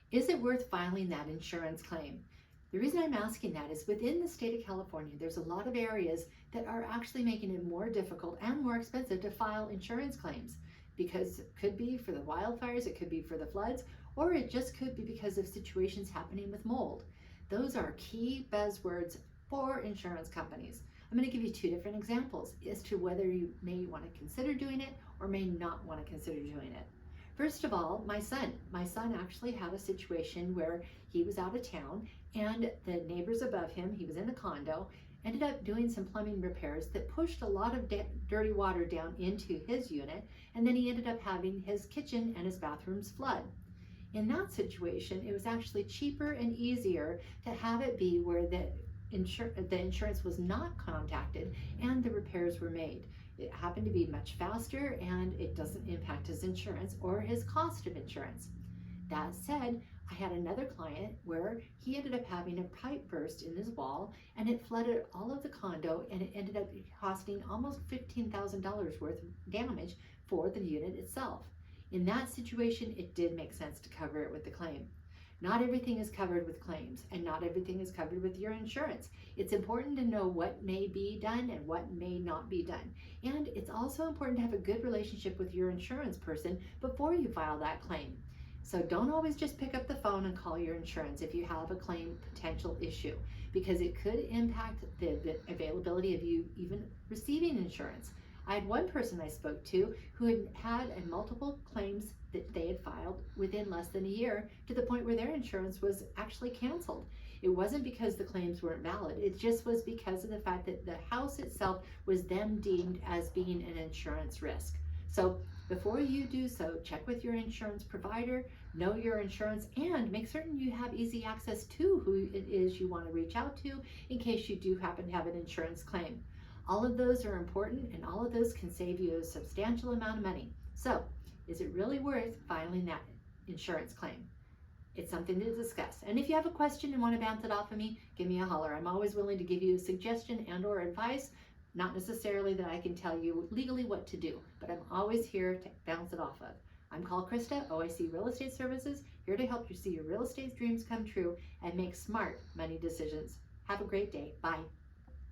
Is it worth filing that insurance claim? The reason I'm asking that is within the state of California, there's a lot of areas that are actually making it more difficult and more expensive to file insurance claims, because it could be for the wildfires, it could be for the floods, or it just could be because of situations happening with mold. Those are key buzzwords for insurance companies. I'm going to give you two different examples as to whether you may want to consider doing it or may not want to consider doing it. First of all, my son actually had a situation where he was out of town and the neighbors above him, he was in a condo, ended up doing some plumbing repairs that pushed a lot of dirty water down into his unit, and then he ended up having his kitchen and his bathrooms flood. In that situation, it was actually cheaper and easier to have it be where the insurance was not contacted and the repairs were made. It happened to be much faster and it doesn't impact his insurance or his cost of insurance. That said, I had another client where he ended up having a pipe burst in his wall and it flooded all of the condo, and it ended up costing almost $15,000 worth of damage for the unit itself. In that situation, it did make sense to cover it with the claim. Not everything is covered with claims, and not everything is covered with your insurance. It's important to know what may be done and what may not be done. And it's also important to have a good relationship with your insurance person before you file that claim. So don't always just pick up the phone and call your insurance if you have a claim potential issue, because it could impact the availability of you even receiving insurance. I had one person I spoke to who had multiple claims that they had filed within less than a year, to the point where their insurance was actually canceled. It wasn't because the claims weren't valid, it just was because of the fact that the house itself was then deemed as being an insurance risk. So before you do so, check with your insurance provider, know your insurance, and make certain you have easy access to who it is you want to reach out to in case you do happen to have an insurance claim. All of those are important, and all of those can save you a substantial amount of money. So, is it really worth filing that insurance claim? It's something to discuss. And if you have a question and want to bounce it off of me, give me a holler. I'm always willing to give you a suggestion and or advice. Not necessarily that I can tell you legally what to do, but I'm always here to bounce it off of. I'm called Krista, OIC Real Estate Services, here to help you see your real estate dreams come true and make smart money decisions. Have a great day. Bye.